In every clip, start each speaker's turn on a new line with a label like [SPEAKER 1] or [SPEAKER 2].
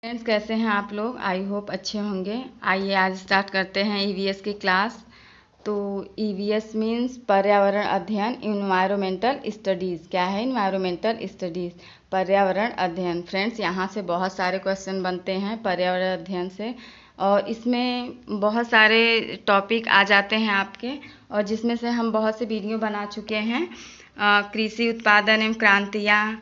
[SPEAKER 1] Friends, कैसे हैं आप लोग? आई होप अच्छे होंगे। आइए आज स्टार्ट करते हैं ईवीएस की क्लास। तो ईवीएस मीन्स पर्यावरण अध्ययन, इन्वायरमेंटल स्टडीज़। क्या है इन्वायरमेंटल स्टडीज़? पर्यावरण अध्ययन। फ्रेंड्स, यहाँ से बहुत सारे क्वेश्चन बनते हैं पर्यावरण अध्ययन से, और इसमें बहुत सारे टॉपिक आ जाते हैं आपके, और जिसमें से हम बहुत से वीडियो बना चुके हैं। कृषि उत्पादन एवं क्रांतियाँ,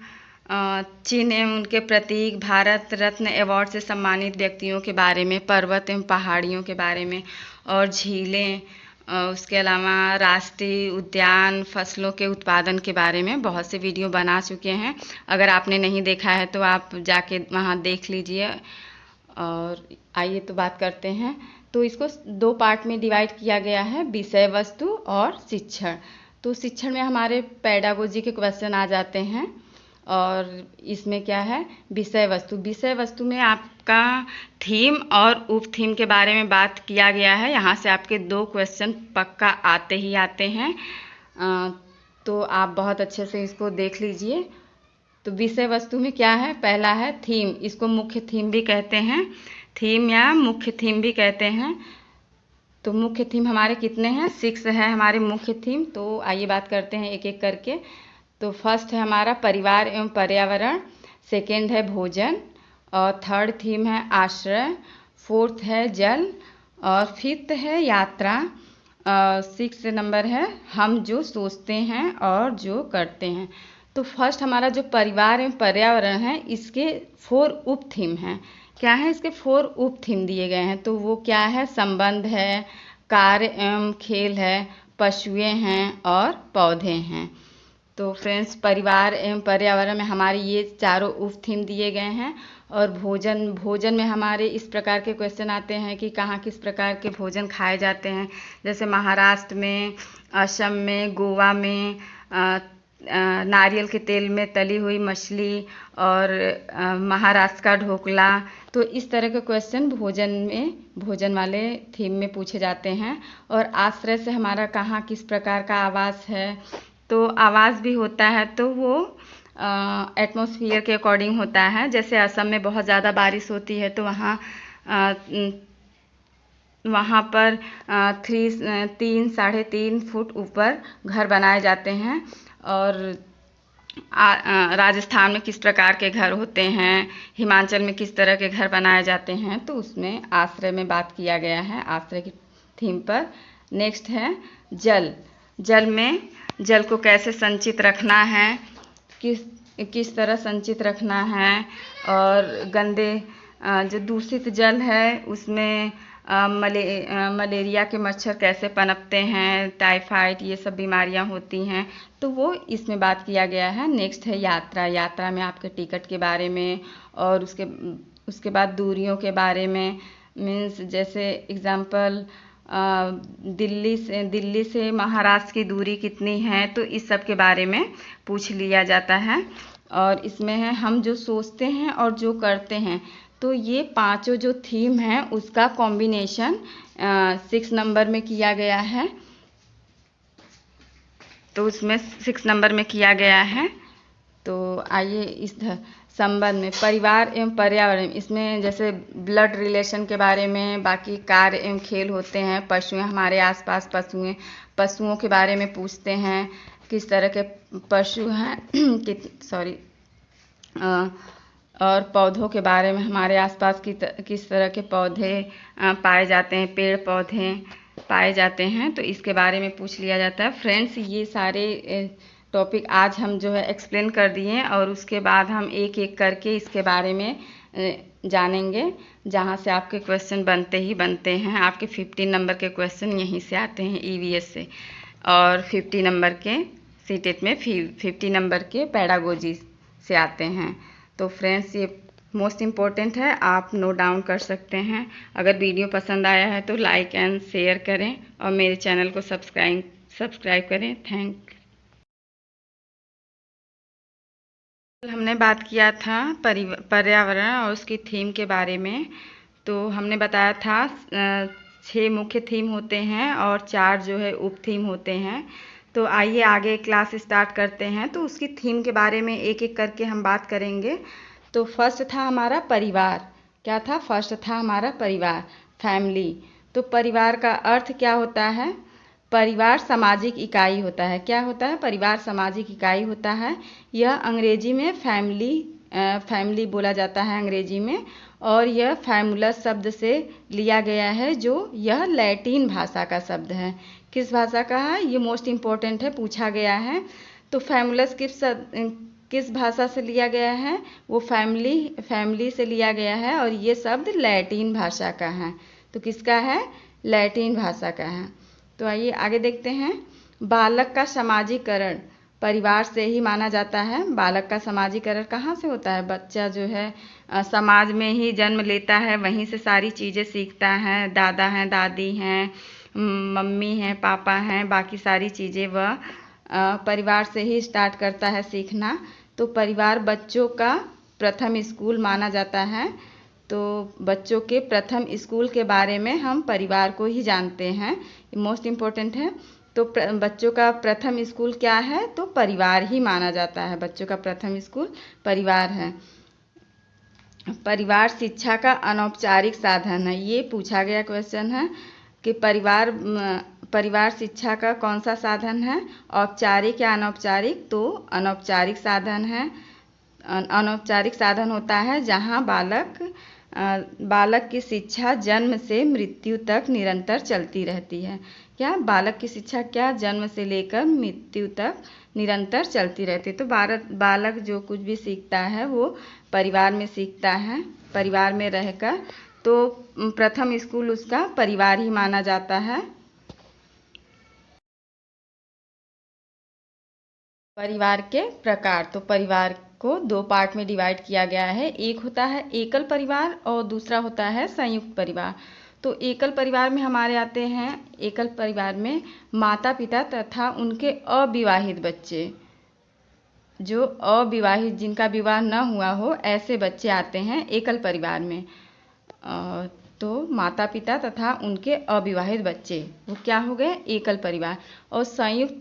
[SPEAKER 1] चिन्ह एवं उनके प्रतीक, भारत रत्न अवार्ड से सम्मानित व्यक्तियों के बारे में, पर्वत एवं पहाड़ियों के बारे में, और झीलें, उसके अलावा राष्ट्रीय उद्यान, फसलों के उत्पादन के बारे में बहुत से वीडियो बना चुके हैं। अगर आपने नहीं देखा है तो आप जाके वहाँ देख लीजिए। और आइए तो बात करते हैं। तो इसको दो पार्ट में डिवाइड किया गया है, विषय वस्तु और शिक्षण। तो शिक्षण में हमारे पेडागोजी के क्वेश्चन आ जाते हैं, और इसमें क्या है, विषय वस्तु। विषय वस्तु में आपका थीम और उप थीम के बारे में बात किया गया है। यहाँ से आपके दो क्वेश्चन पक्का आते ही आते हैं, तो आप बहुत अच्छे से इसको देख लीजिए। तो विषय वस्तु में क्या है, पहला है थीम। इसको मुख्य थीम भी कहते हैं, थीम या मुख्य थीम भी कहते हैं। तो मुख्य थीम हमारे कितने हैं? 6 है हमारे मुख्य थीम। तो आइए बात करते हैं एक एक करके। तो फर्स्ट है हमारा परिवार एवं पर्यावरण, सेकेंड है भोजन, और थर्ड थीम है आश्रय, फोर्थ है जल, और फिफ्थ है यात्रा, सिक्स नंबर है हम जो सोचते हैं और जो करते हैं। तो फर्स्ट हमारा जो परिवार एवं पर्यावरण है, इसके 4 उप थीम हैं। क्या है, इसके 4 उप थीम दिए गए हैं। तो वो क्या है, संबंध है, कार्य एवं खेल है, पशुएं हैं, और पौधे हैं। तो फ्रेंड्स, परिवार एवं पर्यावरण में हमारे ये चारों उप थीम दिए गए हैं। और भोजन में हमारे इस प्रकार के क्वेश्चन आते हैं कि कहाँ किस प्रकार के भोजन खाए जाते हैं। जैसे महाराष्ट्र में, असम में, गोवा में नारियल के तेल में तली हुई मछली, और महाराष्ट्र का ढोकला। तो इस तरह के क्वेश्चन भोजन वाले थीम में पूछे जाते हैं। और आश्रय से हमारा कहाँ किस प्रकार का आवास है, तो आवाज़ भी होता है, तो वो एटमॉस्फेयर के अकॉर्डिंग होता है। जैसे असम में बहुत ज़्यादा बारिश होती है, तो वहाँ पर 3-3.5 फुट ऊपर घर बनाए जाते हैं। और राजस्थान में किस प्रकार के घर होते हैं, हिमाचल में किस तरह के घर बनाए जाते हैं, तो उसमें आश्रय में बात किया गया है, आश्रय की थीम पर। नेक्स्ट है जल। जल को कैसे संचित रखना है, किस तरह संचित रखना है, और गंदे जो दूषित जल है उसमें मलेरिया के मच्छर कैसे पनपते हैं, टाइफाइड, ये सब बीमारियां होती हैं, तो वो इसमें बात किया गया है। नेक्स्ट है यात्रा। यात्रा में आपके टिकट के बारे में, और उसके बाद दूरियों के बारे में, मीन्स जैसे एग्जाम्पल दिल्ली से महाराष्ट्र की दूरी कितनी है, तो इस सब के बारे में पूछ लिया जाता है। और इसमें है हम जो सोचते हैं और जो करते हैं। तो ये पांचों जो थीम है उसका कॉम्बिनेशन 6 नंबर में किया गया है। तो उसमें 6 नंबर में किया गया है। तो आइए इस संबंध में परिवार एवं पर्यावरण, इसमें जैसे ब्लड रिलेशन के बारे में, बाकी कार्य एवं खेल होते हैं, पशुएं, हमारे आसपास पशुओं के बारे में पूछते हैं, किस तरह के पशु हैं और पौधों के बारे में, हमारे आसपास किस तरह के पौधे पाए जाते हैं, पेड़ पौधे पाए जाते हैं, तो इसके बारे में पूछ लिया जाता है। फ्रेंड्स, ये सारे टॉपिक आज हम जो है एक्सप्लेन कर दिए, और उसके बाद हम एक एक करके इसके बारे में जानेंगे, जहाँ से आपके क्वेश्चन बनते ही बनते हैं। आपके 15 नंबर के क्वेश्चन यहीं से आते हैं ईवीएस से, और 50 नंबर के सीटेट में 50 नंबर के पेडागोजी से आते हैं। तो फ्रेंड्स, ये मोस्ट इम्पोर्टेंट है, आप नोट डाउन कर सकते हैं। अगर वीडियो पसंद आया है तो लाइक एंड शेयर करें, और मेरे चैनल को सब्सक्राइब करें। थैंक। हमने बात किया था पर्यावरण और उसकी थीम के बारे में। तो हमने बताया था 6 मुख्य थीम होते हैं और 4 जो है उप थीम होते हैं। तो आइए आगे क्लास स्टार्ट करते हैं। तो उसकी थीम के बारे में एक एक करके हम बात करेंगे। तो फर्स्ट था हमारा परिवार। क्या था? फर्स्ट था हमारा परिवार, फैमिली। तो परिवार का अर्थ क्या होता है? परिवार सामाजिक इकाई होता है। क्या होता है? परिवार सामाजिक इकाई होता है। यह अंग्रेजी में फैमिली बोला जाता है अंग्रेजी में, और यह फैमुलस शब्द से लिया गया है, जो यह लैटिन भाषा का शब्द है। किस भाषा का है? ये मोस्ट इम्पोर्टेंट है, पूछा गया है। तो फैमुलस किस भाषा से लिया गया है? वो फैमिली से लिया गया है, और ये शब्द लैटिन भाषा का है। तो किसका है? लैटिन भाषा का है। तो आइए आगे देखते हैं। बालक का सामाजिकरण परिवार से ही माना जाता है। बालक का सामाजिकरण कहाँ से होता है? बच्चा जो है समाज में ही जन्म लेता है, वहीं से सारी चीज़ें सीखता है। दादा हैं, दादी हैं, मम्मी हैं, पापा हैं, बाकी सारी चीज़ें वह परिवार से ही स्टार्ट करता है सीखना। तो परिवार बच्चों का प्रथम स्कूल माना जाता है। तो बच्चों के प्रथम स्कूल के बारे में हम परिवार को ही जानते हैं, मोस्ट इम्पोर्टेंट है। तो बच्चों का प्रथम स्कूल क्या है? तो परिवार ही माना जाता है। बच्चों का प्रथम स्कूल परिवार है। परिवार शिक्षा का अनौपचारिक साधन है। ये पूछा गया क्वेश्चन है कि परिवार शिक्षा का कौन सा साधन है, औपचारिक या अनौपचारिक? तो अनौपचारिक साधन है। अनौपचारिक साधन होता है जहाँ बालक की शिक्षा जन्म से मृत्यु तक निरंतर चलती रहती है। क्या? बालक की शिक्षा क्या? जन्म से लेकर मृत्यु तक निरंतर चलती रहती है। तो बालक जो कुछ भी सीखता है वो परिवार में सीखता है, परिवार में रहकर। तो प्रथम स्कूल उसका परिवार ही माना जाता है। परिवार के प्रकार। तो परिवार को दो पार्ट में डिवाइड किया गया है। एक होता है एकल परिवार और दूसरा होता है संयुक्त परिवार। तो एकल परिवार में हमारे आते हैं, एकल परिवार में माता पिता तथा उनके अविवाहित बच्चे, जो अविवाहित, जिनका विवाह न हुआ हो, ऐसे बच्चे आते हैं एकल परिवार में। तो माता पिता तथा उनके अविवाहित बच्चे, वो क्या हो गए? एकल परिवार। और संयुक्त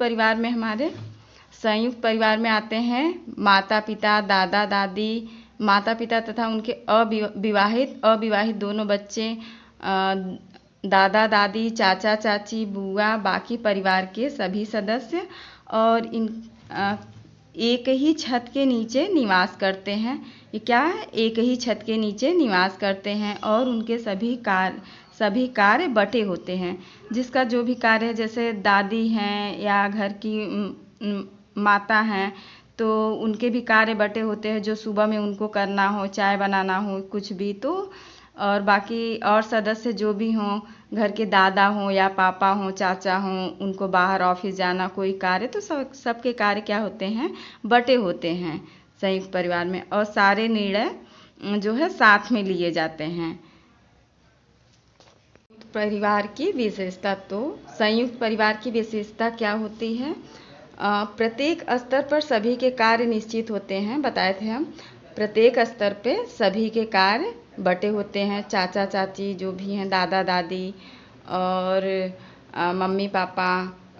[SPEAKER 1] परिवार में आते हैं माता पिता, दादा दादी, माता पिता तथा उनके अविवाहित दोनों बच्चे, दादा दादी, चाचा चाची, बुआ, बाकी परिवार के सभी सदस्य, और एक ही छत के नीचे निवास करते हैं। ये क्या है? एक ही छत के नीचे निवास करते हैं, और उनके सभी कार्य बटे होते हैं। जिसका जो भी कार्य है, जैसे दादी हैं या घर की माता हैं, तो उनके भी कार्य बटे होते हैं, जो सुबह में उनको करना हो, चाय बनाना हो, कुछ भी। तो और बाकी और सदस्य जो भी हों, घर के दादा हों या पापा हों, चाचा हों, उनको बाहर ऑफिस जाना, कोई कार्य, तो सबके कार्य क्या होते हैं? बटे होते हैं संयुक्त परिवार में। और सारे निर्णय जो है साथ में लिए जाते हैं। परिवार की विशेषता। तो संयुक्त परिवार की विशेषता क्या होती है? प्रत्येक स्तर पर सभी के कार्य निश्चित होते हैं। बताए थे हम, प्रत्येक स्तर पे सभी के कार्य बटे होते हैं। चाचा चाची जो भी हैं, दादा दादी, और मम्मी पापा,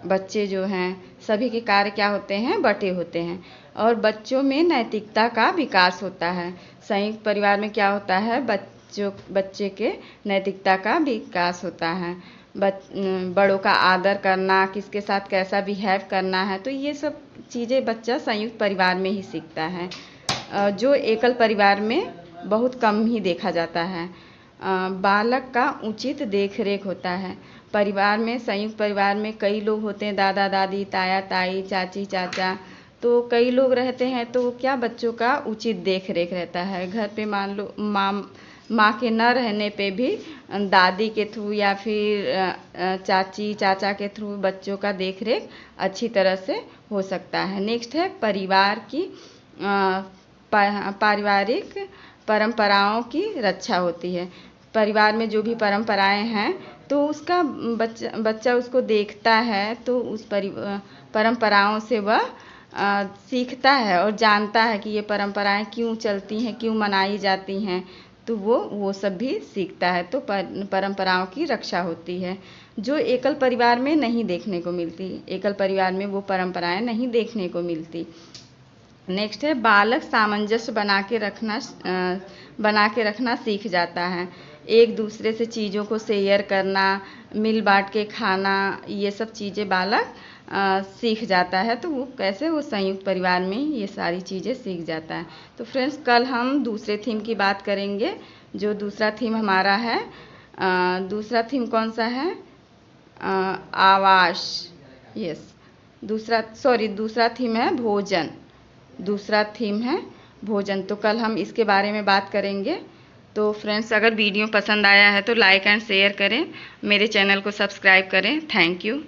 [SPEAKER 1] बच्चे जो हैं, सभी के कार्य क्या होते हैं? बटे होते हैं। और बच्चों में नैतिकता का विकास होता है। संयुक्त परिवार में क्या होता है? बच्चे के नैतिकता का विकास होता है। बड़ों का आदर करना, किसके साथ कैसा बिहेव करना है, तो ये सब चीज़ें बच्चा संयुक्त परिवार में ही सीखता है, जो एकल परिवार में बहुत कम ही देखा जाता है। बालक का उचित देखरेख होता है। परिवार में, संयुक्त परिवार में कई लोग होते हैं, दादा दादी, ताया ताई, चाची चाचा, तो कई लोग रहते हैं। तो क्या? बच्चों का उचित देख रेख रहता है। घर पे मान लो माँ के न रहने पे भी दादी के थ्रू या फिर चाची चाचा के थ्रू बच्चों का देख रेख अच्छी तरह से हो सकता है। नेक्स्ट है परिवार की पारिवारिक परंपराओं की रक्षा होती है। परिवार में जो भी परंपराएं हैं, तो उसका बच्चा उसको देखता है, तो उस परंपराओं से वह सीखता है और जानता है कि ये परंपराएं क्यों चलती हैं, क्यों मनाई जाती हैं, तो वो सब भी सीखता है। तो परंपराओं की रक्षा होती है, जो एकल परिवार में नहीं देखने को मिलती। एकल परिवार में वो परंपराएं नहीं देखने को मिलती। नेक्स्ट है बालक सामंजस्य बना के रखना सीख जाता है। एक दूसरे से चीज़ों को शेयर करना, मिल बांट के खाना, ये सब चीज़ें बालक सीख जाता है। तो वो कैसे, वो संयुक्त परिवार में ये सारी चीज़ें सीख जाता है। तो फ्रेंड्स, कल हम दूसरे थीम की बात करेंगे। जो दूसरा थीम हमारा है, दूसरा थीम कौन सा है? आवास। यस, दूसरा थीम है भोजन। दूसरा थीम है भोजन। तो कल हम इसके बारे में बात करेंगे। तो फ्रेंड्स, अगर वीडियो पसंद आया है तो लाइक एंड शेयर करें, मेरे चैनल को सब्सक्राइब करें। Thank you.